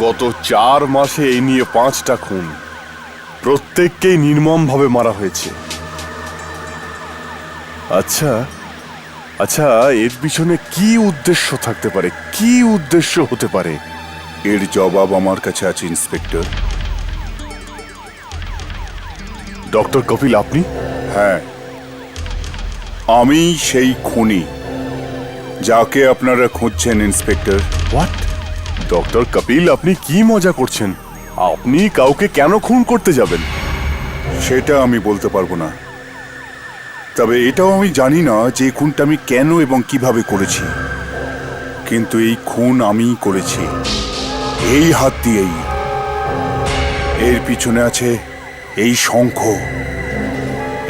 গত 4 মাসে এই নিয়ে 5টা খুন, প্রত্যেককেই নির্মমভাবে মারা হয়েছে। আচ্ছা আচ্ছা, এর পিছনে কি উদ্দেশ্য থাকতে পারে? কি উদ্দেশ্য হতে পারে? এর জবাব আমার কাছে আছে ইন্সপেক্টর। ডক্টর কপিল, আপনি? হ্যাঁ, আমি সেই খুনি যাকে আপনারা খুঁজছেন ইন্সপেক্টর। হোয়াট? ডক্টর কপিল, আপনি কি মজা করছেন? আপনি কাউকে কেন খুন করতে যাবেন? সেটা আমি বলতে পারবো না, তবে এটাও আমি জানি না যে খুনটা আমি কেন এবং কিভাবে করেছি, কিন্তু এই খুন আমিই করেছি, এই হাত দিয়েই। এর পিছনে আছে এই শঙ্খ।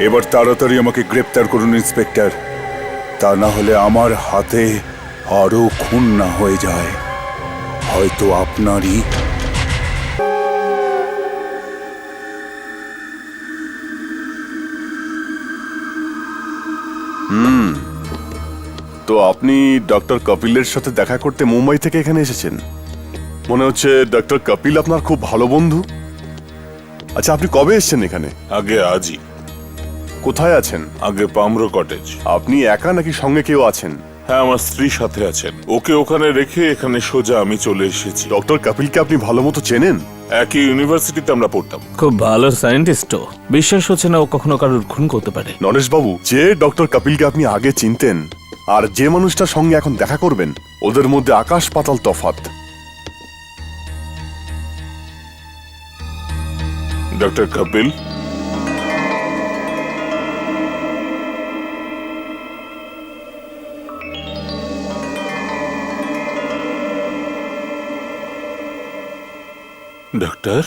এবার তাড়াতাড়ি আমাকে গ্রেপ্তার করুন ইন্সপেক্টর, তা না হলে আমার হাতে আরো খুন না হয়ে যায়, হয়তো আপনারই। তো আপনি ডক্টর কপিলের সাথে দেখা করতে মুম্বাই থেকে এখানে এসেছেন? মনে হচ্ছে ডক্টর কপিল আপনার খুব ভালো বন্ধু। আচ্ছা, আপনি কবে এসেছেন এখানে? আগে আজই। কোথায় আছেন? আগে পামরো কটেজ। আপনি একা নাকি সঙ্গে কেউ আছেন? হ্যাঁ, আমার স্ত্রী সাথে আছেন। ওকে ওখানে রেখে এখানে সোজা আমি চলে এসেছি। ডক্টর কপিলকে আপনি ভালো মতো চেনেন? একই ইউনিভার্সিটিতে আমরা পড়তাম। খুব ভালো সায়েন্টিস্টও। বিশ্বাস হচ্ছে না ও কখনো কারোর খুন করতে পারে। নরেশ বাবু, যে ডক্টর কপিলকে আপনি আগে চিনতেন আর যে মানুষটার সঙ্গে এখন দেখা করবেন, ওদের মধ্যে আকাশ পাতাল তফাৎ। Doctor Kapil, doctor,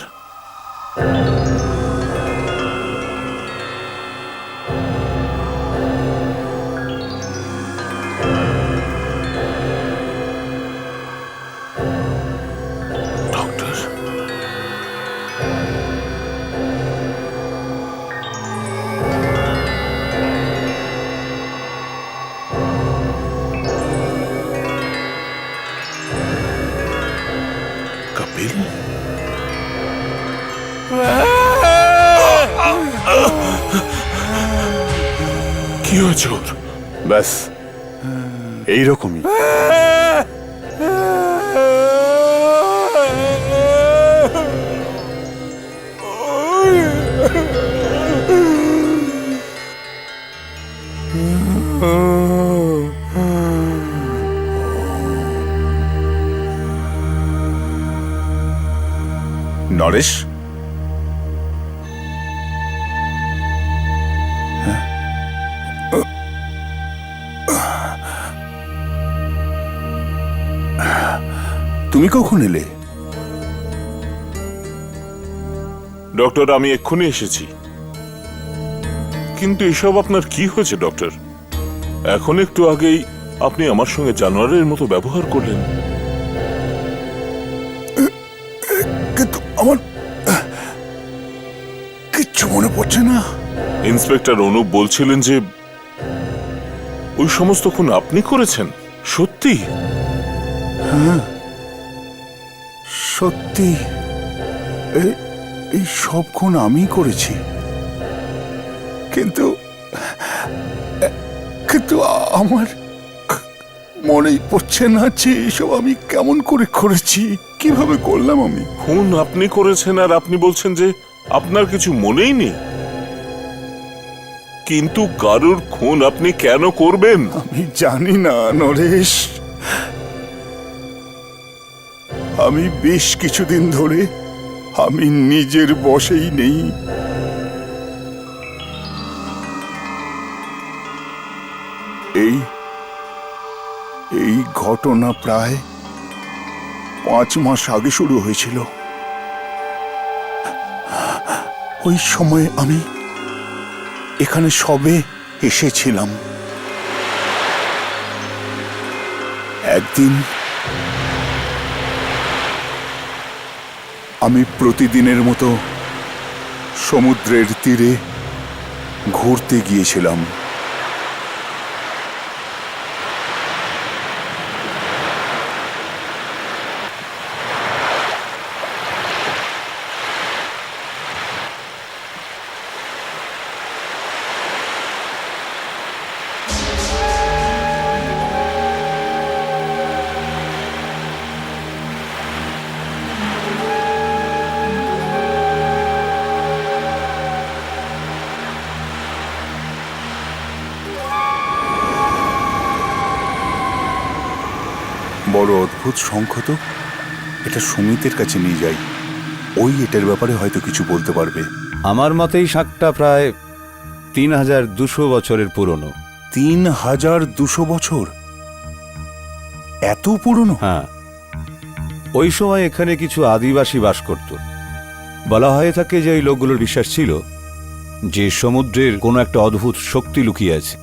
doctor, Kapil, কি হয়েছে ওর? ব্যাস এইরকমই। নরেশ, তুমি কখন এলে? ডক্টর, আমি এক্ষুনি এসেছি। কিন্তু এসব আপনার কি হয়েছে ডক্টর? এখন একটু আগেই আপনি আমার সঙ্গে জানোয়ারের মতো ব্যবহার করলেন। কিন্তু আমার কিচ্ছু মনে পড়ছে না। ইন্সপেক্টর অনুপ বলছিলেন যে ওই সমস্ত খুন আপনি করেছেন। সত্যি? হ্যাঁ, সত্যি এই সব খুন আমি করেছি, কিন্তু কিন্তু আমার মনেই পড়ছে না যে এসব আমি কেমন করে করেছি, কিভাবে করলাম আমি। খুন আপনি করেছেন আর আপনি বলছেন যে আপনার কিছু মনেই নেই? কিন্তু কারুর খুন আপনি কেন করবেন? আমি জানি না নরেশ, আমি বেশ কিছুদিন ধরে আমি নিজের বশেই নেই। এই ঘটনা প্রায় 5 মাস আগে শুরু হয়েছিল। ওই সময় আমি এখানে সবে এসেছিলাম। একদিন আমি প্রতিদিনের মতো সমুদ্রের তীরে ঘুরতে গিয়েছিলাম। অদ্ভুত শঙ্খ তো। এটা সুমিতের কাছে নিয়ে যাই, ওই এটার ব্যাপারে হয়তো কিছু বলতে পারবে। আমার মতে এই শাঁখটা প্রায় 3200 বছরের পুরনো। 3200 বছর? এত পুরনো? হ্যাঁ, ওই সময় এখানে কিছু আদিবাসী বাস করত। বলা হয়ে থাকে যে এই লোকগুলোর বিশ্বাস ছিল যে সমুদ্রের কোনো একটা অদ্ভুত শক্তি লুকিয়ে আছে।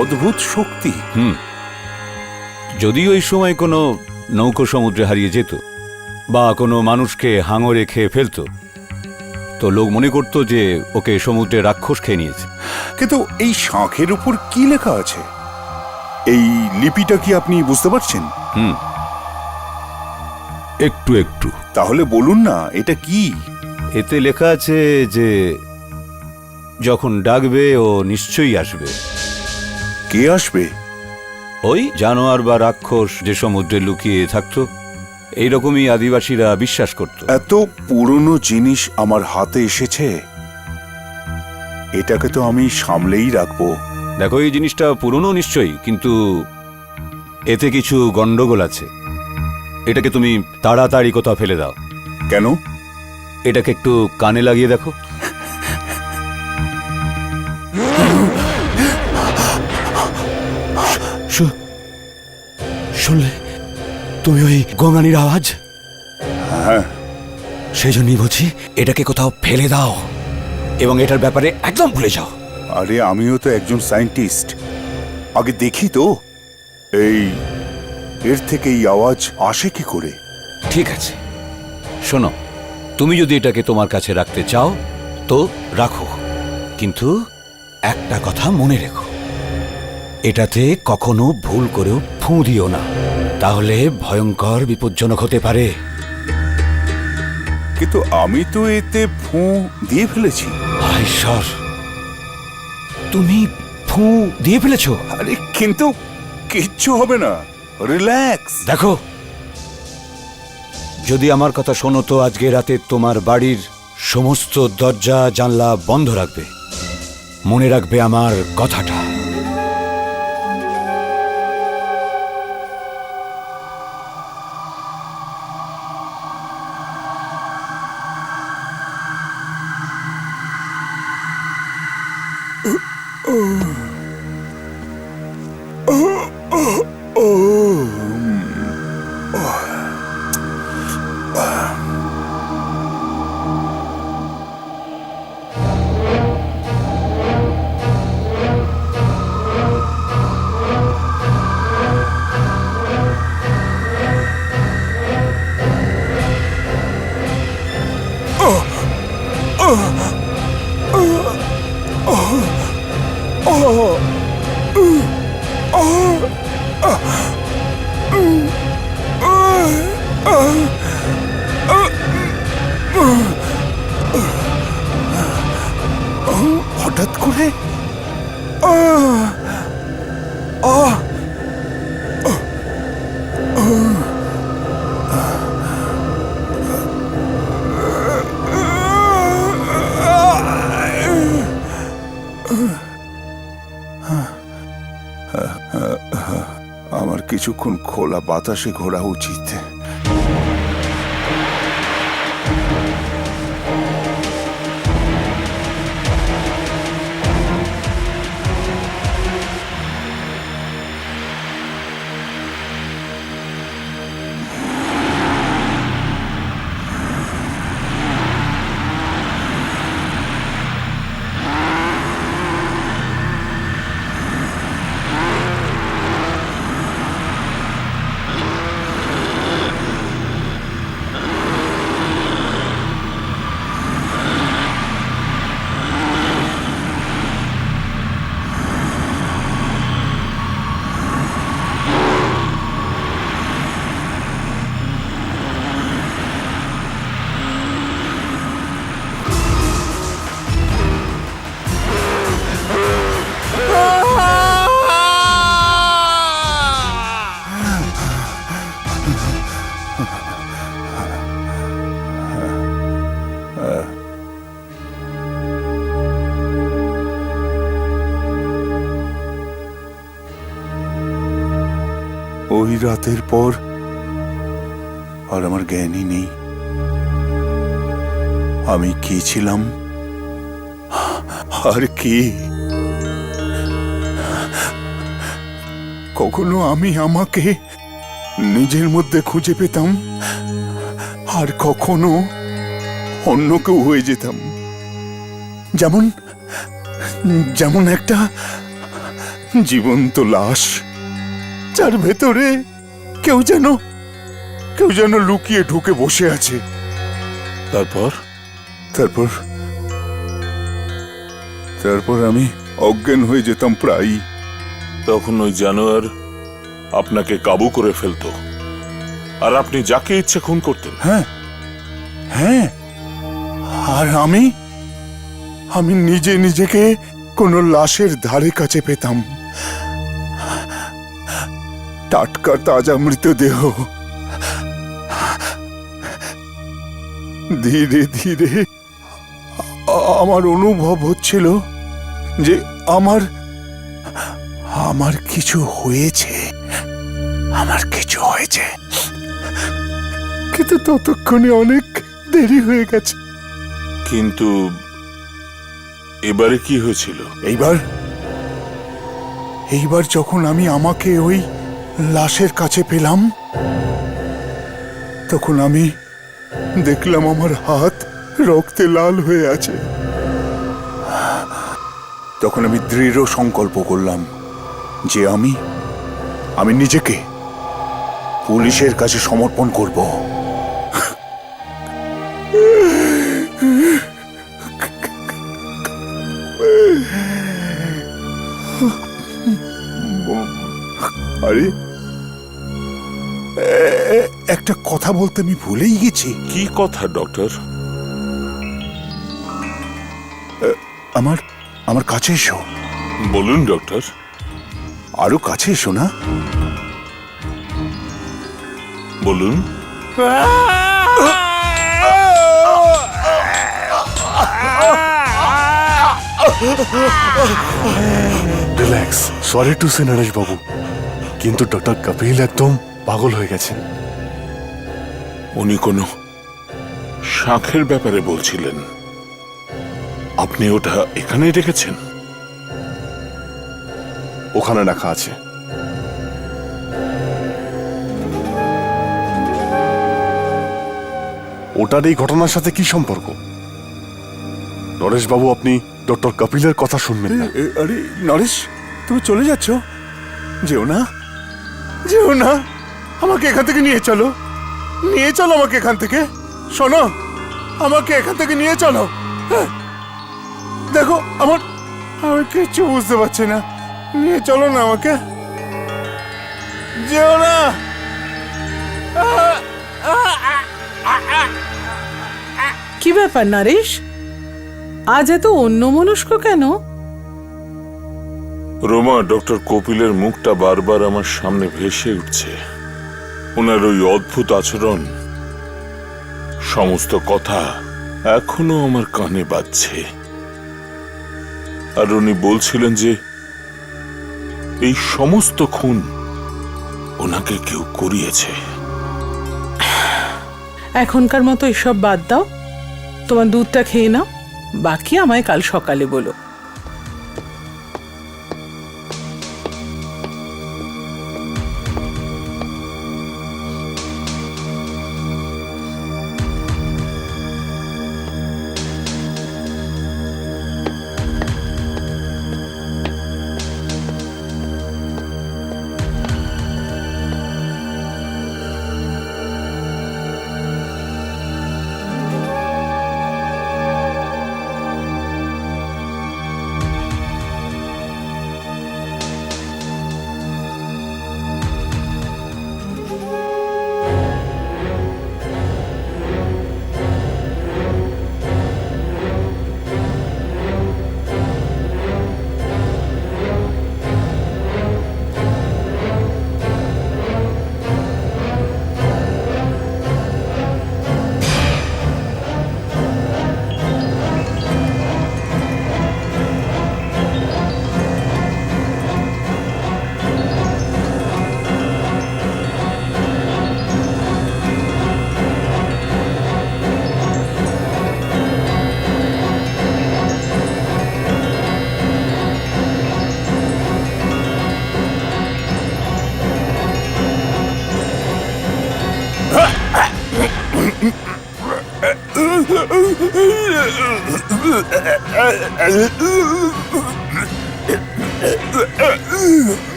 অদ্ভুত শক্তি? যদি ওই সময় কোনো নৌকো সমুদ্রে হারিয়ে যেত বা কোনো মানুষকে হাঙরে খেয়ে ফেলতো, তো লোক মনে করত যে ওকে সমুদ্রে রাক্ষস খেয়ে নিয়েছে। কিন্তু এই শাঁখের উপর কি লেখা আছে? এই লিপিটা কি আপনি বুঝতে পারছেন? একটু একটু। তাহলে বলুন না, এটা কি? এতে লেখা আছে যে যখন ডাকবে ও নিশ্চয়ই আসবে। কে আসবে? ওই জানোয়ার বা রাক্ষস যে সমুদ্রে লুকিয়ে থাকতো, এইরকমই আদিবাসীরা বিশ্বাস করত। এত পুরনো জিনিস আমার হাতে এসেছে, এটাকে তো আমি সামলেই রাখবো। দেখো, এই জিনিসটা পুরনো নিশ্চয়ই, কিন্তু এতে কিছু গন্ডগোল আছে। এটাকে তুমি তাড়াতাড়ি কোথাও ফেলে দাও। কেন? এটাকে একটু কানে লাগিয়ে দেখো। শুনলে তুমি ওই গঙ্গানির আওয়াজ? হ্যাঁ। সেই জন্যই বলছি, এটাকে কোথাও ফেলে দাও এবং এটার ব্যাপারে একদম ভুলে যাও। আরে আমিও তো একজন সায়েন্টিস্ট, আগে দেখি তো এর থেকে এই আওয়াজ আসে কি করে। ঠিক আছে, শোনো, তুমি যদি এটাকে তোমার কাছে রাখতে চাও তো রাখো, কিন্তু একটা কথা মনে রেখো, এটাতে কখনো ভুল করেও ফুঁ দিও না, তাহলে ভয়ঙ্কর বিপজ্জনক হতে পারে। কিন্তু আমি তো এতে ফুঁ দিয়ে ফেলেছি। হায় ঈশ্বর, তুমি ফুঁ দিয়ে ফেলেছো? আরে কিন্তু কিচ্ছু হবে না, রিল্যাক্স। দেখো, যদি আমার কথা শোনো তো আজকে রাতে তোমার বাড়ির সমস্ত দরজা জানলা বন্ধ রাখবে। মনে রাখবে আমার কথাটা। হঠাৎ করে আমার কিছুক্ষণ খোলা বাতাসে ঘোরা উচিত। ওই রাতের পর আর আমার জ্ঞানই নেই। আমি কি ছিলাম আর কি? কখনো আমি আমাকে নিজের মধ্যে খুঁজে পেতাম, আর কখনো অন্য কেউ হয়ে যেতাম। যেমন যেমন একটা জীবন্ত লাশ, যার ভেতরে কেউ যেন লুকিয়ে ঢুকে বসে আছে। তারপর তারপর তারপর আমি অজ্ঞান হয়ে যেতাম প্রায়ই। তখন ওই জানোয়ার আপনাকে কাবু করে ফেলতো, আর আপনি যাকে ইচ্ছে খুন করতেন। হ্যাঁ হ্যাঁ, আর আমি নিজে নিজেকে কোনো লাশের ধারে কাছে পেতাম। টাটকা তাজা মৃতদেহ ধীরে ধীরে আমার অনুভব হচ্ছিল যে আমার কিছু হয়েছে, কিন্তু ততক্ষণে অনেক দেরি হয়ে গেছে। কিন্তু এবারে কি হয়েছিল? এইবার যখন আমি আমাকে ওই লাশের কাছে পেলাম, তখন আমি দেখলাম আমার হাত রক্তে লাল হয়ে আছে। তখন আমি দৃঢ় সংকল্প করলাম যে আমি নিজেকে পুলিশের কাছে সমর্পণ করব। আরে একটা কথা বলতে আমি ভুলেই গেছি। কি কথা ডক্টর? আমার কাছে এসো। বলুন ডক্টর। আরো কাছে এসো না। বলুন। Relax. Sorry to say Naresh বাবু, কিন্তু ডক্টর কপিল একদম পাগল হয়ে গেছেন। উনি কোনো শাঁখের ব্যাপারে বলছিলেন, আপনি ওটা এখানেই রেখেছেন? ওখানে রাখা আছে। ওটার এই ঘটনার সাথে কি সম্পর্ক? নরেশ বাবু, আপনি ডক্টর কপিলের কথা শুনবেন না। আরে নরেশ, তুমি চলে যাচ্ছ? যেও না, আমাকে এখান থেকে নিয়ে চলো আমাকে এখান থেকে। শোনো, আমাকে এখান থেকে নিয়ে চলো। হ্যাঁ, দেখো আমি কিচ্ছু বুঝতে পারছি না। নিয়ে চলো না আমাকে, যেও না। কি ব্যাপার নরেশ, আজ এত অন্যমনস্ক কেন? রোমা, ডক্টর কপিলের মুখটা বারবার আমার সামনে ভেসে উঠছে। ওনার ওই অদ্ভুত আচরণ, সমস্ত কথা এখনো আমার কানে বাজছে। আর উনি বলছিলেন যে এই সমস্ত খুন ওনাকে কেউ করিয়েছে। এখনকার মতো এসব বাদ দাও, তোমার দুধটা খেয়ে নাও, বাকি আমায় কাল সকালে বলো।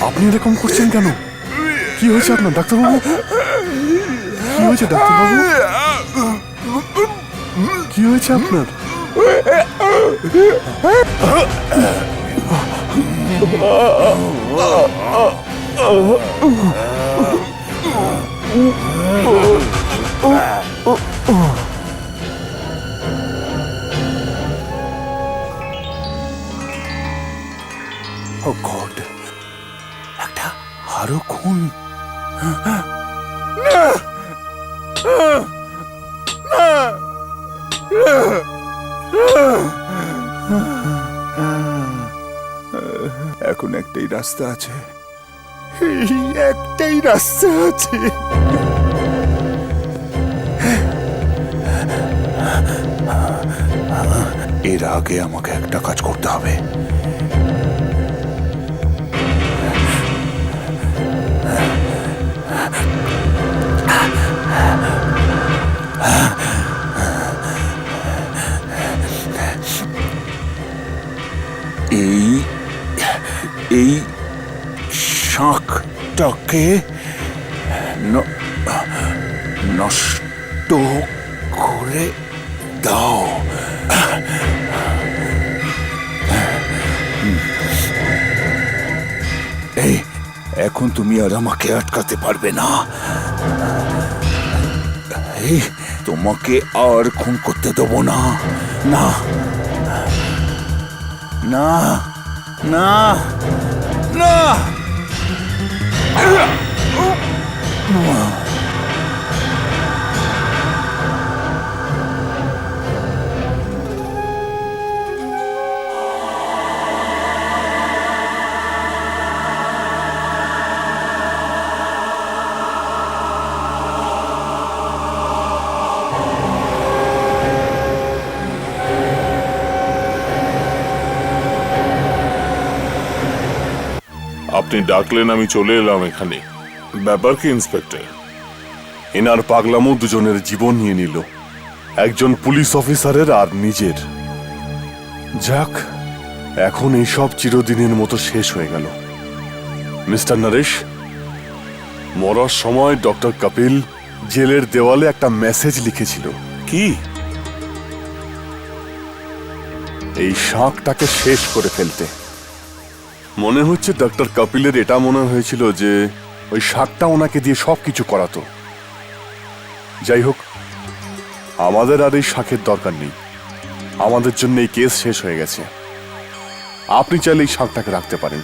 আপনি এরকম করছেন কেন? কি হয়েছে আপনার ডাক্তারবাবু? কি হয়েছে ডাক্তারবাবু? কি হয়েছে আপনার? ও গড, একটা আরো খুন। এখন একটাই রাস্তা আছে, এই একটাই রাস্তা আছে। এর আগে আমাকে একটা কাজ করতে হবে। এই শাঁখটাকে নষ্ট করে দাও। এই এখন তুমি আর আমাকে আটকাতে পারবে না। এই তোমাকে আর খুন করতে দেবো না। না না না না। আপনি ডাকলেন, আমি চলে এলাম এখানে। ব্যাপার কি ইন্সপেক্টর? এনার পাগলামো দুজনের জীবন নিয়ে নিল, একজন পুলিশ অফিসারের আর নিজের। যাক, এখন এইসব চিরদিনের মতো শেষ হয়ে গেল। মিস্টার নরেশ, মরার সময় ডক্টর কপিল জেলের দেওয়ালে একটা মেসেজ লিখেছিল। কি? এই শাঁখটাকে শেষ করে ফেলতে। মনে হচ্ছে ডক্টর কপিলের এটা মনে হয়েছিল যে ওই শাঁখটা ওনাকে দিয়ে সবকিছু করাতো। যাই হোক, আমাদের আর এই শাঁখের দরকার নেই। আমাদের জন্য এই কেস শেষ হয়ে গেছে। আপনি চাইলে এই শাঁখটাকে রাখতে পারেন।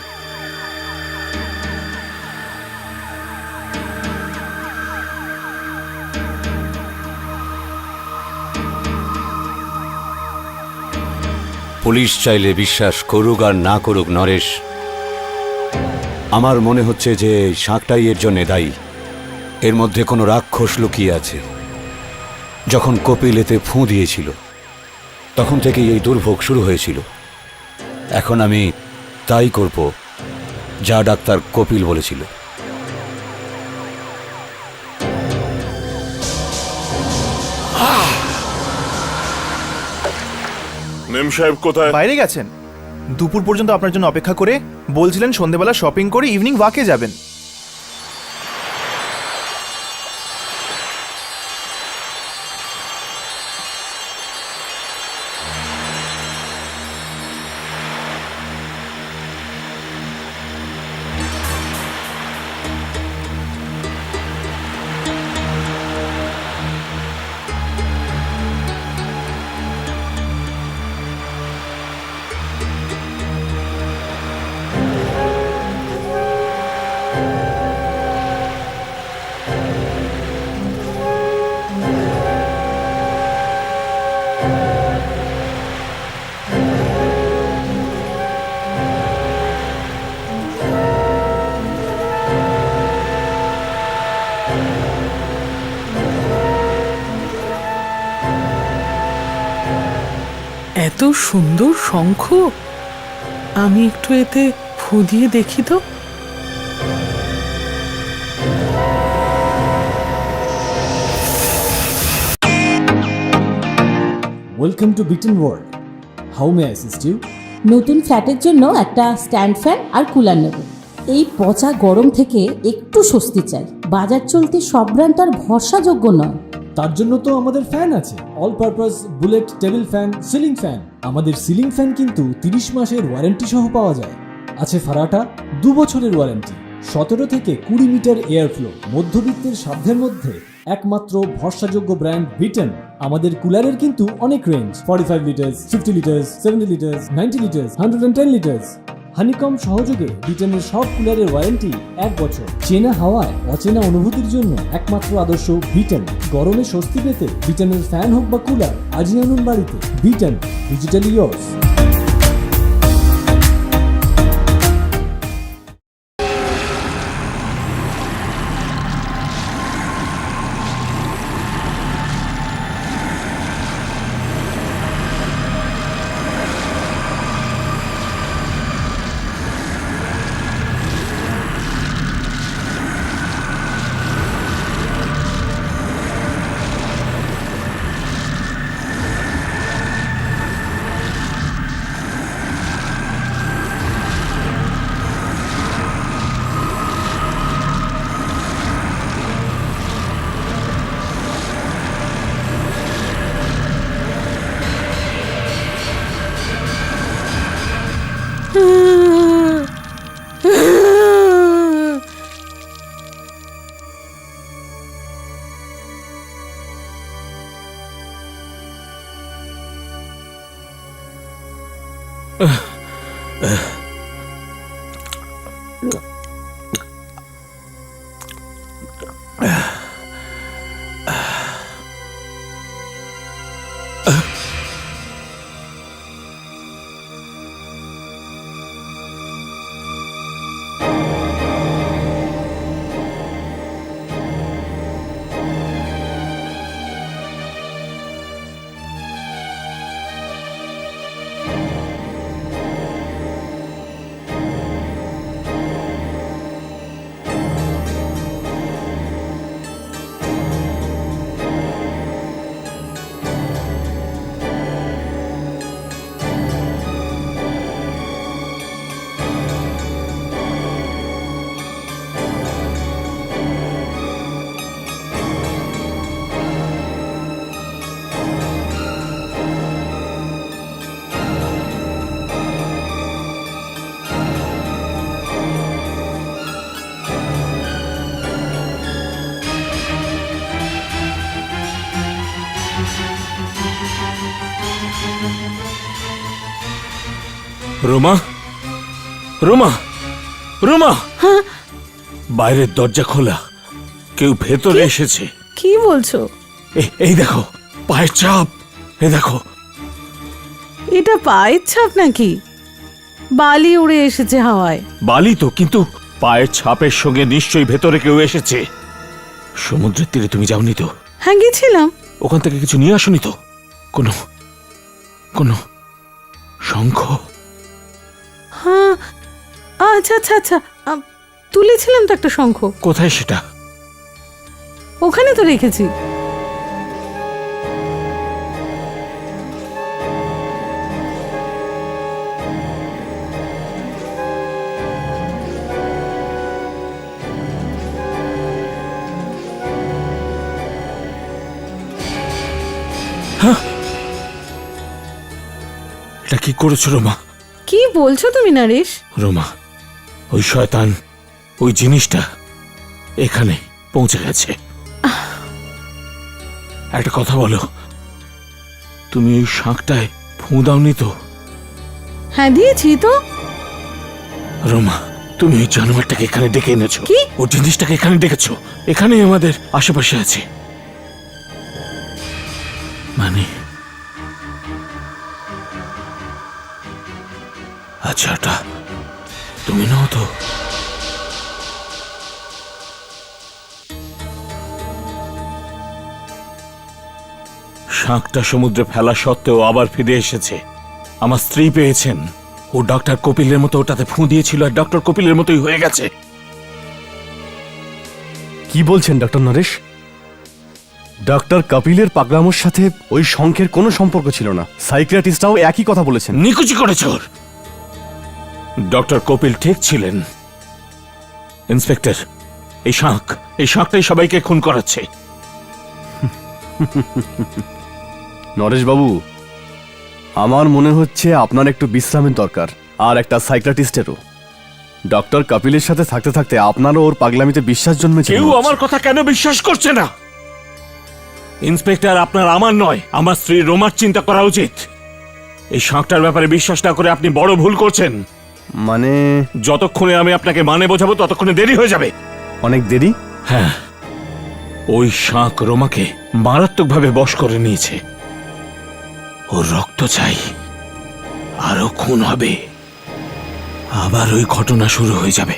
পুলিশ চাইলে বিশ্বাস করুক আর না করুক নরেশ, আমার মনে হচ্ছে যে এই শাঁখটাই এর জন্য দায়ী। এর মধ্যে কোনো রাক্ষস লুকিয়ে আছে। যখন কপিল এতে ফুঁ দিয়েছিল তখন থেকেই এই দুর্ভোগ শুরু হয়েছিল। এখন আমি তাই করব যা ডাক্তার কপিল বলেছিল। মেম সাহেব কোথায়? বাইরে গেছেন। দুপুর পর্যন্ত আপনার জন্য অপেক্ষা করে বলছিলেন সন্ধেবেলা শপিং করে ইভিনিং ওয়াকে যাবেন। এত সুন্দর শঙ্খ, আমি একটু এতে ফু দিয়ে দেখি তো। ওয়েলকাম টু বিটেন world. How may assist you? নতুন ফ্ল্যাটের জন্য একটা স্ট্যান্ড ফ্যান আর কুলার নেব। এই পচা গরম থেকে একটু স্বস্তি চাই। বাজার চলতে সব ব্র্যান্ড আর ভরসাযোগ্য নয়। তার জন্য তো আমাদের ফ্যান আছে, all purpose bullet table fan, ceiling fan. আমাদের সিলিং ফ্যান কিন্তু 30 মাসের ওয়ারেন্টি সহ পাওয়া যায়। আছে ফারাটা 2 বছরের ওয়ারেন্টি, 17 থেকে 20 মিটার এয়ার ফ্লো, মধ্যবিত্তের সাধ্যের মধ্যে একমাত্র ভরসাযোগ্য ব্র্যান্ড বিটেন। আমাদের কুলারের কিন্তু অনেক range, 45 litres, 50 litres, 70 litres, 90 litres, 110 litres. Honeycomb সহযোগে বিটেনের সব কুলারের ওয়ারেন্টি 1 বছর। চেনা হাওয়ায় অচেনা অনুভূতির জন্য একমাত্র আদর্শ বিটেন। গরমে স্বস্তি পেতে বিটেনের ফ্যান হোক বা কুলার, আজই আনুন বাড়িতে। Beaten, digitally yours. Ruma, Ruma, Ruma! বাইরের দরজা খোলা, কেউ ভেতরে এসেছে। কি বলছো? এই দেখো পায়ের ছাপ, এই দেখো। এটা পায়ের ছাপ নাকি? বালি উড়ে এসেছে হাওয়ায়। বালি তো, কিন্তু পায়ের ছাপের সঙ্গে নিশ্চয়ই ভেতরে কেউ এসেছে। সমুদ্রের তীরে তুমি যাওনি তো? হ্যাঁ গেছিলাম। ওখান থেকে কিছু নিয়ে আসনি তো? কোনো কোনো শঙ্খ? হ্যাঁ, আচ্ছা আচ্ছা আচ্ছা, তুলেছিলাম তো একটা শঙ্খ। কোথায় সেটা? ওখানে তো রেখেছি। এটা কি করেছো রোমা? কি বলছো তুমি নরেশ? রোমা, ওই শয়তান ওই জিনিসটা এখানে পৌঁছে গেছে। একটা কথা বলো, তুমি ওই শাঁখটায় ফুঁ দাওনি তো? হ্যাঁ দিয়েছি তো। রোমা, তুমি ওই জানোয়ারটাকে এখানে ডেকে এনেছো? কি? ও জিনিসটাকে এখানে ডেকেছো? এখানেই আমাদের আশেপাশে আছে। মানে আচ্ছা, ওটা তুমি নাও তো? শাঁখটা সমুদ্রে ফেলা সত্ত্বেও আবার ফিরে এসেছে। আমার স্ত্রী পেয়েছেন, ও ডক্টর কপিলের মতো ওটাতে ফুঁ দিয়েছিল আর ডক্টর কপিলের মতোই হয়ে গেছে। কি বলছেন ডক্টর নরেশ? ডক্টর কপিলের পাগলামোর সাথে ওই শঙ্খের কোনো সম্পর্ক ছিল না। সাইকিয়াট্রিস্টটাও একই কথা বলেছেন। নিকুচি করেছ। ডক্টর কপিল ঠিক ছিলেন। ইন্সপেক্টর, এই শাঁখটাই সবাইকে খুন করাচ্ছে। নরেশবাবু, আমার মনে হচ্ছে আপনার একটু বিশ্রামের দরকার, আর একটা সাইকিয়াট্রিস্টেরও। ডক্টর কপিলের সাথে থাকতে থাকতে আপনারও ওর পাগলামিতে বিশ্বাস জন্মেছে। কেউ আমার কথা কেন বিশ্বাস করছে না? ইন্সপেক্টর, আপনার আমার নয়, আমার স্ত্রী রোমার চিন্তা করা উচিত। এই শাঁখটার ব্যাপারে বিশ্বাস না করে আপনি বড় ভুল করছেন। মানে যতক্ষণে আমি আপনাকে মানে বোঝাবো ততক্ষণে দেরি হয়ে যাবে। অনেক দেরি? হ্যাঁ, ওই শাঁখ রোমাকে মারাত্মকভাবে বশ করে নিয়েছে। ওর রক্ত চাই, আরো খুন হবে, আবার ওই ঘটনা শুরু হয়ে যাবে,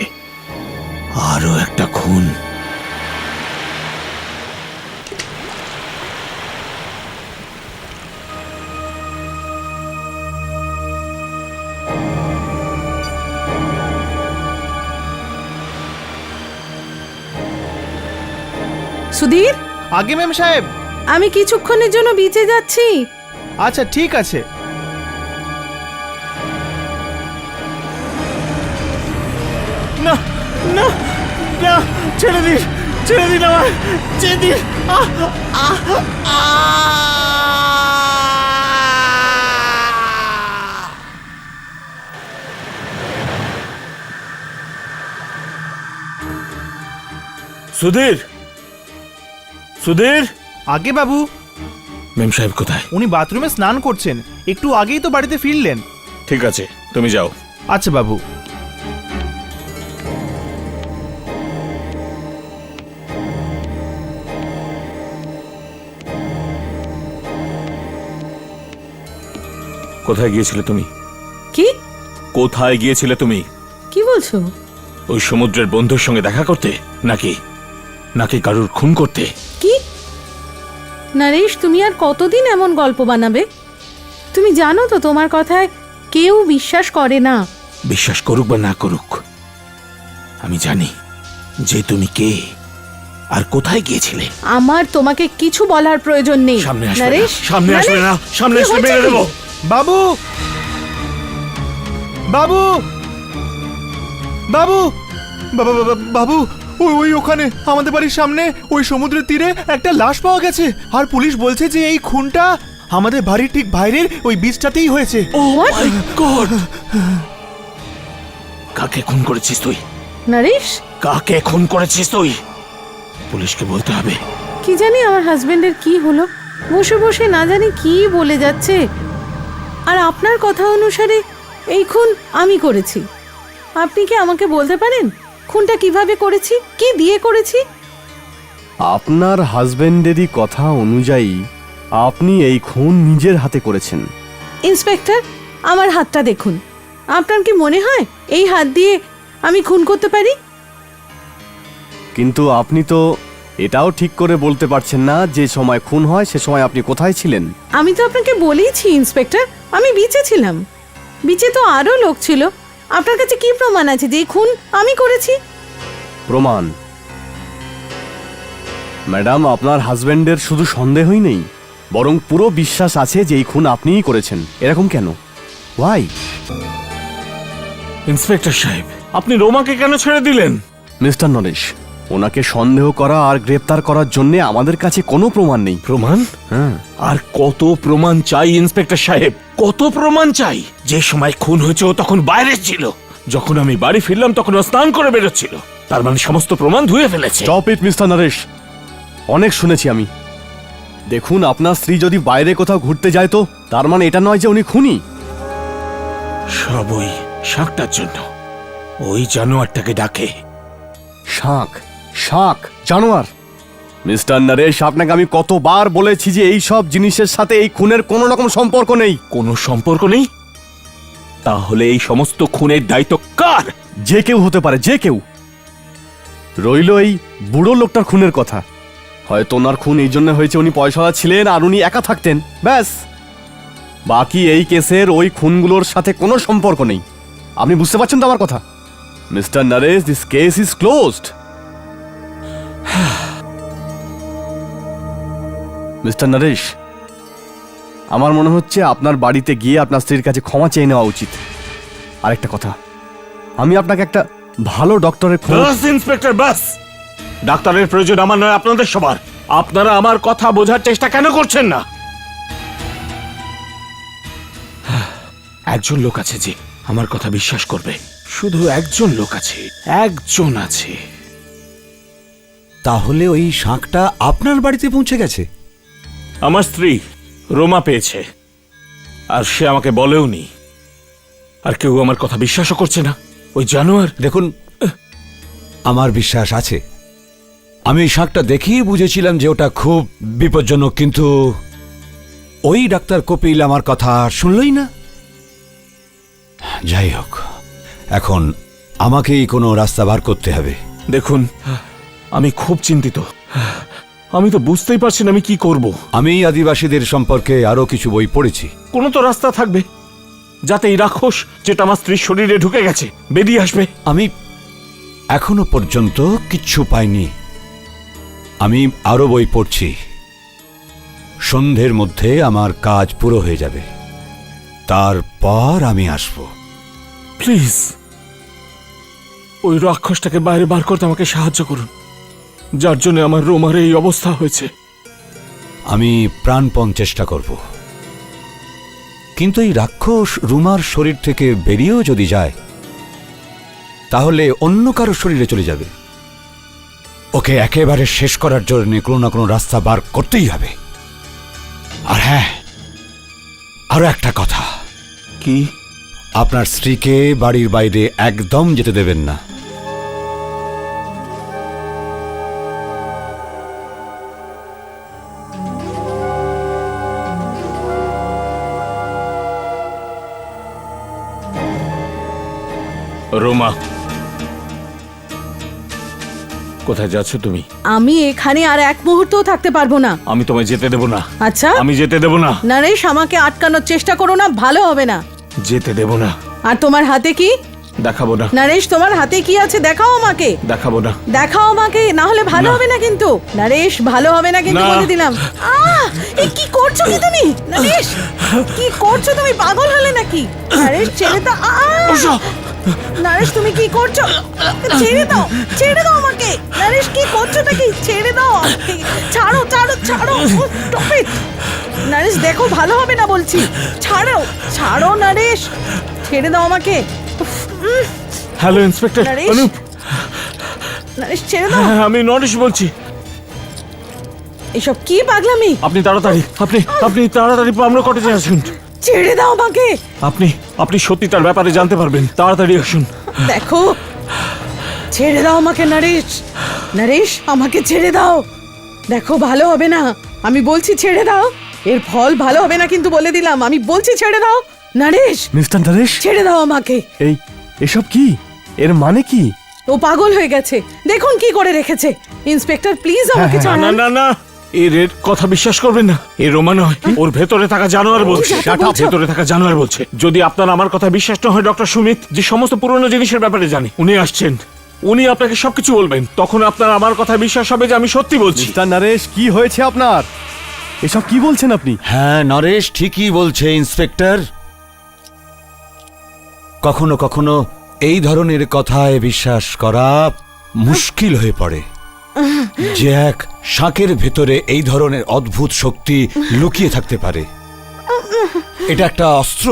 আরো একটা খুন। সুধীর, আগে ম্যাম সাহেব। আমি কিছুক্ষণের জন্য বিচে যাচ্ছি। আচ্ছা ঠিক আছে। না না না, ছেড়ে দিন, ছেড়ে দিন আমার, ছেড়ে দিন। সুধীর, সুধীর। আগে বাবু, মেম সাহেব কোথায়? উনি বাথরুমে স্নান করছেন, একটু আগেই তো বাড়িতে ফিরলেন। ঠিক আছে, তুমি যাও। আচ্ছা বাবু। কোথায় গিয়েছিলে তুমি? কি কোথায় গিয়েছিলে তুমি? কি বলছো? ওই সমুদ্রের বন্ধুর সঙ্গে দেখা করতে, নাকি নাকি কারুর খুন করতে? কি নরেশ, তুমি আর কতদিন এমন গল্প বানাবে? তুমি জানো তো তোমার কথায় কেউ বিশ্বাস করে না। বিশ্বাস করুক বা না করুক, আমি জানি যে তুমি কে আর কোথায় গিয়েছিলে। আমার তোমাকে কিছু বলার প্রয়োজন নেই। সামনে আসবে না, নরেশ, সামনে আসবে না, সামনে কি আসলে হয়েছে মেরে কি? দেবো। বাবু, বাবু, বাবু, বাবু, ওই ওখানে আমাদের বাড়ির সামনে ওই সমুদ্রের তীরে একটা লাশ পাওয়া গেছে, আর পুলিশ বলছে যে এই খুনটা আমাদের বাড়ির ঠিক বাইরের ওই বীজটাতেই হয়েছে। ও মাই গড! কাকে খুন করেছিস তুই? নরেশ, কাকে খুন করেছিস তুই? পুলিশকে বলতে হবে। কি জানি আমার হাজবেন্ডের কি হলো, বসে বসে না জানি কি বলে যাচ্ছে। আর আপনার কথা অনুসারে এই খুন আমি করেছি। আপনি কি আমাকে বলতে পারেন খুনটা কিভাবে করেছি, কি দিয়ে করেছি? আপনার হাজবেন্ডেরই কথা অনুযায়ী আপনি এই খুন নিজের হাতে করেছেন। ইন্সপেক্টর, আমার হাতটা দেখুন। আপনার কি মনে হয় এই হাত দিয়ে আমি খুন করতে পারি? কিন্তু আপনি তো এটাও ঠিক করে বলতে পারছেন না যে সময় খুন হয় সে সময় আপনি কোথায় ছিলেন। আমি তো আপনাকে বলেইছি ইন্সপেক্টর, আমি বিচে ছিলাম। বিচে তো আরো লোক ছিল। আপনার কাছে কি প্রমাণ আছে যে এই খুন আমি করেছি? প্রমাণ? ম্যাডাম, আপনার হাজবেন্ডের শুধু সন্দেহই নেই, বরং পুরো বিশ্বাস আছে যে এই খুন আপনিই করেছেন। এরকম কেন? ওয়াই? ইন্সপেক্টর সাহেব, আপনি রোমাকে কেন ছেড়ে দিলেন? মিস্টার নরেশ, ওনাকে সন্দেহ করা আর গ্রেপ্তার করার জন্য আমাদের কাছে কোনো প্রমাণ নেই। প্রমাণ? হ্যাঁ। আর কত প্রমাণ চাই ইন্সপেক্টর সাহেব? কত প্রমাণ চাই? যে সময় খুন হয়েছে ও তখন বাইরে ছিল, যখন আমি বাড়ি ফিরলাম তখন ও স্নান করে বেরোচ্ছিল। তার মানে সমস্ত প্রমাণ ধুয়ে ফেলেছে। স্টপ ইট মিস্টার নরেশ, অনেক শুনেছি আমি। দেখুন, আপনার স্ত্রী যদি বাইরে কোথাও ঘুরতে যায় তো তার মানে এটা নয় যে উনি খুনি। সব ওই শাঁখটার জন্য। ওই জানোয়ারটাকে ডাকে। শাঁখ? শাঁখ? জানোয়ার? মিস্টার নরেশ, আপনাকে আমি কতবার বলেছি যে এই সব জিনিসের সাথে এই খুনের কোনো রকম সম্পর্ক নেই। কোনো সম্পর্ক নেই? তাহলে এই সমস্ত খুনের দায়িত্ব কার? যে কেউ হতে পারে, যে কেউ। রইল এই বুড়ো লোকটার খুনের কথা। হয়তো ওনার খুন এই জন্য হয়েছে উনি পয়সাওয়ালা ছিলেন আর উনি একা থাকতেন, ব্যাস। বাকি এই কেসের ওই খুনগুলোর সাথে কোনো সম্পর্ক নেই। আপনি বুঝতে পারছেন তো আমার কথা? Mister Naresh, this case is closed. Mister Naresh, আমার মনে হচ্ছে আপনার বাড়িতে গিয়ে আপনার স্ত্রীর কাছে ক্ষমা চেয়ে নেওয়া উচিত। আরেকটা কথা, আমি আপনাকে একটা ভালো ডক্টরের বাস ইন্সপেক্টর, বাস। ডাক্তারের প্রয়োজন আমার নয়, আপনাদের সবার। আপনারা আমার কথা বোঝার চেষ্টা কেন করছেন না? একজন লোক আছে যে আমার কথা বিশ্বাস করবে, শুধু একজন লোক আছে, একজন আছে। তাহলে ওই শাঁখটা আপনার বাড়িতে পৌঁছে গেছে? আমার স্ত্রী রোমা পেয়েছে, আর সে আমাকে বলেওনি। আর কেউ আমার কথা বিশ্বাসও করছে না। ওই জানোয়ার। দেখুন, আমার বিশ্বাস আছে। আমি ওই শাঁখটা দেখেই বুঝেছিলাম যে ওটা খুব বিপজ্জনক, কিন্তু ওই ডাক্তার কপিল আমার কথা শুনলই না। যাই হোক, এখন আমাকেই কোনো রাস্তা বার করতে হবে। দেখুন, আমি খুব চিন্তিত। আমি তো বুঝতেই পারছি না আমি কি করব। আমি আদিবাসীদের সম্পর্কে আরো কিছু বই পড়েছি। কোনো তো রাস্তা থাকবে যাতে এই রাক্ষস যেটা আমার স্ত্রীর শরীরে ঢুকে গেছে বেরিয়ে আসবে। আমি এখনো পর্যন্ত কিচ্ছু পাইনি। আমি আরো বই পড়ছি। সন্ধ্যের মধ্যে আমার কাজ পুরো হয়ে যাবে, তারপর আমি আসব। প্লিজ, ওই রাক্ষসটাকে বাইরে বার করতে আমাকে সাহায্য করুন, যার জন্য আমার রোমার এই অবস্থা হয়েছে। আমি প্রাণপণ চেষ্টা করব, কিন্তু এই রাক্ষস রুমার শরীর থেকে বেরিয়েও যদি যায়, তাহলে অন্য কারো শরীরে চলে যাবে। ওকে একেবারে শেষ করার জন্য কোনো না কোনো রাস্তা বার করতেই হবে। আর হ্যাঁ, আরো একটা কথা। কি? আপনার স্ত্রীকে বাড়ির বাইরে একদম যেতে দেবেন না। রোমা, কোথায় যাচ্ছ তুমি? আমি এখানে আর এক মুহূর্তও থাকতে পারবো না। আমি তোমায় যেতে দেব না। আচ্ছা, আমি যেতে দেব না। নরেশ, আমাকে আটকানোর চেষ্টা করো না, ভালো হবে না। যেতে দেব না। আর তোমার হাতে কি? দেখাবো না। নরেশ, তোমার হাতে কি আছে দেখাও আমাকে। দেখাবো না। দেখাও আমাকে, না হলে ভালো হবে না কিন্তু। নরেশ, ভালো হবে না কিন্তু, না। বলে দিলাম। এ কি করছো কি তুমি? নরেশ, কি করছো তুমি? পাগল হলে নাকি? নরেশ, ছেড়ে দাও। নরেশ, তুমি কি করছো? ছেড়ে দাও, ছেড়ে দাও আমাকে। নরেশ, কি করছো নাকি? ছেড়ে দাও, ছাড়ো ছাড়ো ছাড়ো। Stop it! নরেশ, দেখো, ভালো হবে না বলছি। ছাড়ো ছাড়ো নরেশ, ছেড়ে দাও আমাকে। Hello inspector Naresh, Anup. নরেশ, ছেড়ে দাও। হ্যাঁ, আমি নরেশ বলছি। এসব কি পাগলামি? আপনি তাড়াতাড়ি আপনি তাড়াতাড়ি পামরা কটেজে আসুন। ছেড়ে দাও আমাকে। আপনি সত্যি তার ব্যাপারে জানতে পারবেন। তাড়াতাড়ি আসুন। দেখো, ছেড়ে দাও আমাকে নরেশ। নরেশ, আমাকে ছেড়ে দাও। দেখো, ভালো হবে না, আমি বলছি ছেড়ে দাও। এর ফল ভালো হবে না কিন্তু, বলে দিলাম। আমি বলছি ছেড়ে দাও নরেশ। মিস্টার নরেশ, ছেড়ে দাও আমাকে। এসব কি? এর মানে কি? ও পাগল হয়ে গেছে, দেখুন কি করে রেখেছে। ইন্সপেক্টর, প্লিজ আমাকে না ছাড়ান। না না, এর কথা বিশ্বাস করবেন না। এ রোমা নয়, ওর ভেতরে থাকা জানোয়ার বলছে। Shut up, ভেতরে থাকা জানোয়ার বলছে। যদি আপনার আমার কথা বিশ্বাস না হয়, ডক্টর সুমিত যে সমস্ত পুরনো জিনিসের ব্যাপারে জানে, উনি আসছেন। উনি আপনাকে সবকিছু বলবেন। তখন আপনার আমার কথা বিশ্বাস হবে যে আমি সত্যি বলছি। মিস্টার নরেশ, কি হয়েছে আপনার? এসব কি বলছেন আপনি? হ্যাঁ, নরেশ ঠিকই বলছে ইন্সপেক্টর। কখনো কখনো এই ধরনের কথায় বিশ্বাস করা মুশকিল হয়ে পড়ে, যে এক শাঁখের ভেতরে এই ধরনের অদ্ভুত শক্তি লুকিয়ে থাকতে পারে। এটা একটা অস্ত্র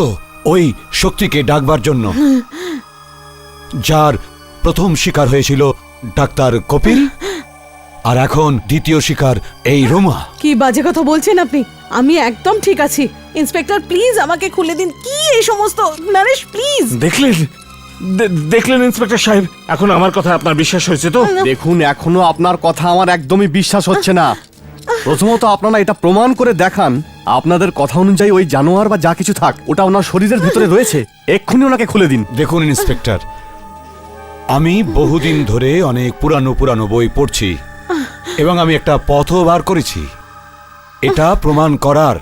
ওই শক্তিকে ডাকবার জন্য, যার প্রথম শিকার হয়েছিল ডাক্তার কপিল, আর এখন দ্বিতীয় শিকার এই রোমা। কি বাজে কথা বলছেন আপনি? আমি একদম ঠিক আছি। ইন্সপেক্টর, প্লিজ আমাকে খুলে দিন। কি এই সমস্ত? নরেশ, প্লিজ। দেখলেন ইন্সপেক্টর সাহেব, এখন আমার কথা আপনার বিশ্বাস হয়েছে তো? দেখুন, এখনো আপনার কথা আমার একদমই বিশ্বাস হচ্ছে না। প্রথমত আপনারা এটা প্রমাণ করে দেখান, আপনাদের কথা অনুযায়ী ওই জানোয়ার বা যা কিছু থাক, ওটা ওনার শরীরের ভিতরে রয়েছে। এক্ষুনি ওনাকে খুলে দিন। দেখুন ইন্সপেক্টর, আমি বহুদিন ধরে অনেক পুরানো বই পড়ছি, এবং আমি একটা পথও বার করেছি এটা প্রমাণ করার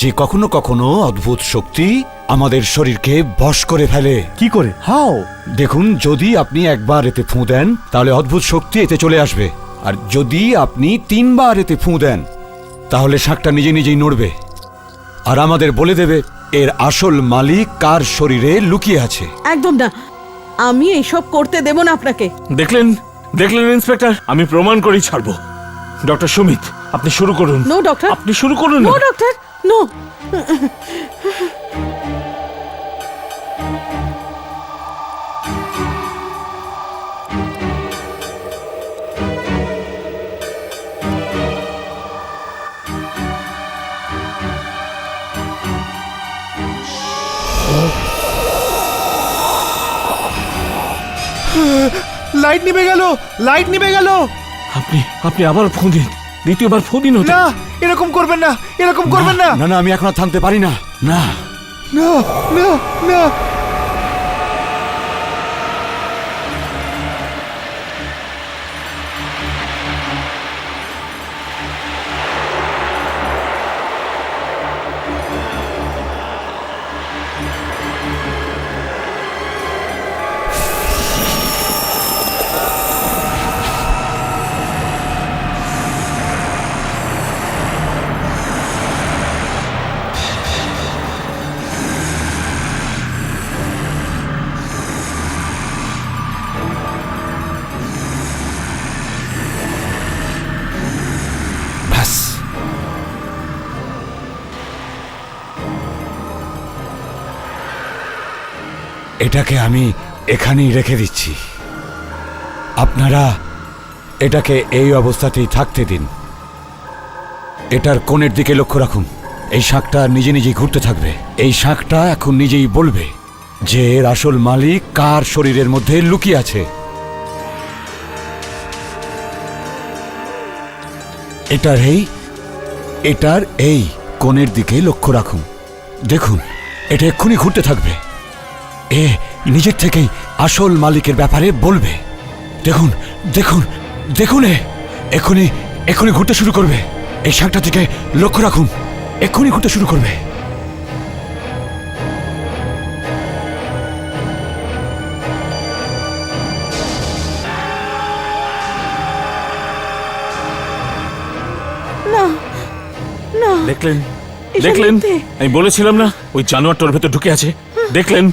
যে কখনো কখনো অদ্ভুত শক্তি আমাদের শরীরকে বশ করে ফেলে। কি করে? হাও? দেখুন, যদি আপনি একবার এতে ফুঁ দেন, তাহলে অদ্ভুত শক্তি এতে চলে আসবে। আর যদি আপনি 3 বার এতে ফুঁ দেন, তাহলে শাকটা নিজে নিজেই নড়বে আর আমাদের বলে দেবে এর আসল মালিক কার শরীরে লুকিয়ে আছে। একদম না, আমি এইসব করতে দেব না আপনাকে। দেখলেন দেখলেন ইন্সপেক্টর, আমি প্রমাণ করেই ছাড়বো। ডক্টর সুমিত, আপনি শুরু করুন। নো ডক্টর, আপনি শুরু করুন নো না। Doctor, no. লাইট নিভে গেল, লাইট নিভে গেল। আপনি আপনি আবার ফোন দিন, দ্বিতীয়বার ফোন দিন। না, এরকম করবেন না, এরকম করবেন না। না না, আমি এখন আর থামতে পারি না। না না না না। ব্যাস, এটাকে আমি এখানেই রেখে দিচ্ছি। আপনারা এটাকে এই অবস্থাতেই থাকতে দিন। এটার কোণের দিকে লক্ষ্য রাখুন। এই শাকটা নিজে নিজেই ঘুরতে থাকবে। এই শাকটা এখন নিজেই বলবে যে এর আসল মালিক কার শরীরের মধ্যে লুকিয়ে আছে। এটার এই কোণের দিকে লক্ষ্য রাখুন। দেখুন, এটা এক্ষুনি ঘুরতে থাকবে। এ নিজের থেকেই আসল মালিকের ব্যাপারে বলবে। দেখুন দেখুন দেখুন, এক্ষুনি এক্ষুনি ঘুরতে শুরু করবে। এই শাকটা থেকে লক্ষ্য রাখুন, এক্ষুনি ঘুরতে শুরু করবে। না না, দেখলেন এসব দেখলেন, মিথ্যে। আমি বলেছিলাম না ওই জানোয়ারটার ভেতর ঢুকে আছে। দেখলেন,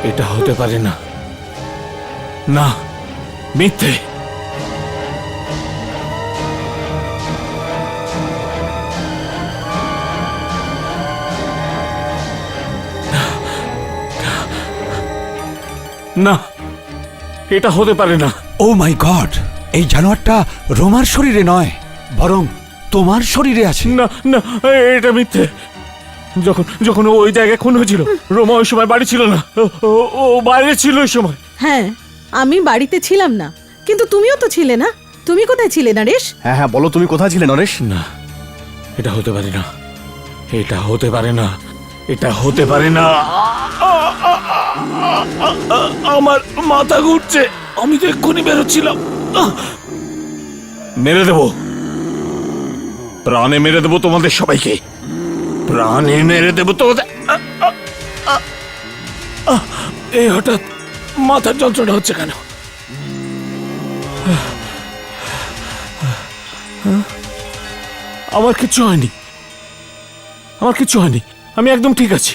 এটা হতে পারে না। না, মিথ্যে। না, এটা হতে পারে না। ও মাই গড, এই জানোয়ারটা রোমার শরীরে নয়, বরং তোমার শরীরে আছে। না না, এটা মিথ্যে। যখন যখন ও ওই জায়গায় খুন হয়েছিল, রোমা ওই সময় বাড়ি ছিল না। ও বাইরে ছিল ওই সময়। হ্যাঁ, আমি বাড়িতে ছিলাম না, কিন্তু তুমিও তো ছিলে না। তুমি কোথায় ছিলে নরেশ? হ্যাঁ হ্যাঁ, বলো তুমি কোথায় ছিলে নরেশ? না, এটা হতে পারে না, এটা হতে পারে না, এটা হতে পারে না। আমার মাথা ঘুরছে, আমি তো এক্ষুনি বেরোচ্ছিলাম। মেরে দেবো, প্রাণে মেরে দেবো তোমাদের সবাইকে, প্রাণে মেরে দেবো তোমাদের। এই হঠাৎ মাথার যন্ত্রণা হচ্ছে কেন? আমার কিচ্ছু হয়নি, আমার কিচ্ছু হয়নি, আমি একদম ঠিক আছি।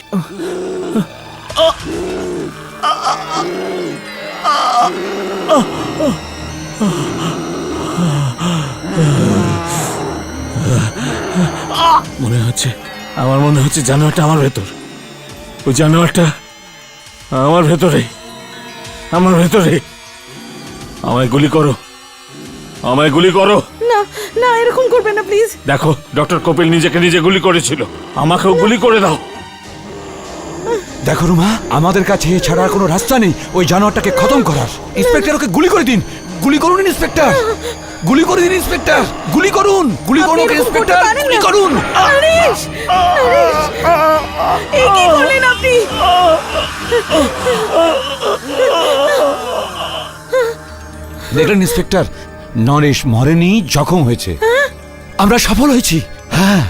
আমার মনে হচ্ছে জানোয়ারটা আমার ভেতর, ওই জানোয়ারটা আমার ভেতরে, আমার ভেতরে। আমায় গুলি করো, আমায় গুলি করো। না না, এরকম করবে না প্লিজ। দেখো, ডক্টর কপিল নিজেকে নিজে গুলি করেছিল, আমাকেও গুলি করে দাও। দেখো রুমা, আমাদের কাছে এছাড়া আর কোনো রাস্তা নেই ওই জানোয়ারটাকে খতম করার। ইন্সপেক্টর, ওকে গুলি করে দিন, গুলি করুন ইন্সপেক্টর, গুলি করে দিন ইন্সপেক্টর, গুলি করুন, গুলি করুন ওকে ইন্সপেক্টর, গুলি করুন। নরেশ, নরেশ, এ কি করলেন আপনি? দেখলেন ইন্সপেক্টর, নরেশ মরেনি, জখম হয়েছে। আমরা সফল হয়েছি। হ্যাঁ,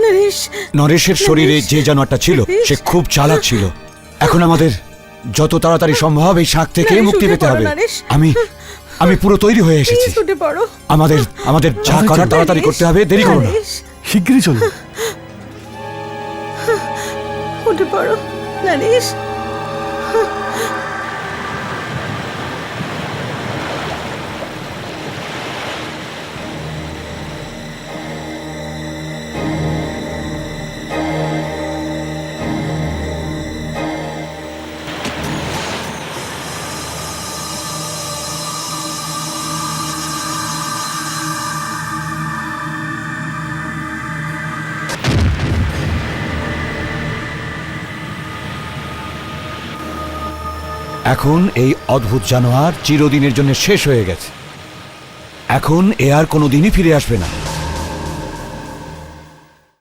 নরেশ, নরেশের শরীরে যে জানোয়ারটা ছিল সে খুব চালাক ছিল। এখন আমাদের যত তাড়াতাড়ি সম্ভব এই শাক থেকে নরেশ, মুক্তি উঠে পেতে পড়ো, হবে। নরেশ। আমি আমি পুরো তৈরি হয়ে এসেছি। প্লিজ উঠে পড়ো। আমাদের আমাদের যা করার তাড়াতাড়ি করতে হবে, দেরি করো না। নরেশ, শিগগিরই চলো। উঠে পড়ো নরেশ। এখন এই অদ্ভুত জানোয়ার চিরদিনের জন্য শেষ হয়ে গেছে। এখন এ আর কোনোদিনই ফিরে আসবে না।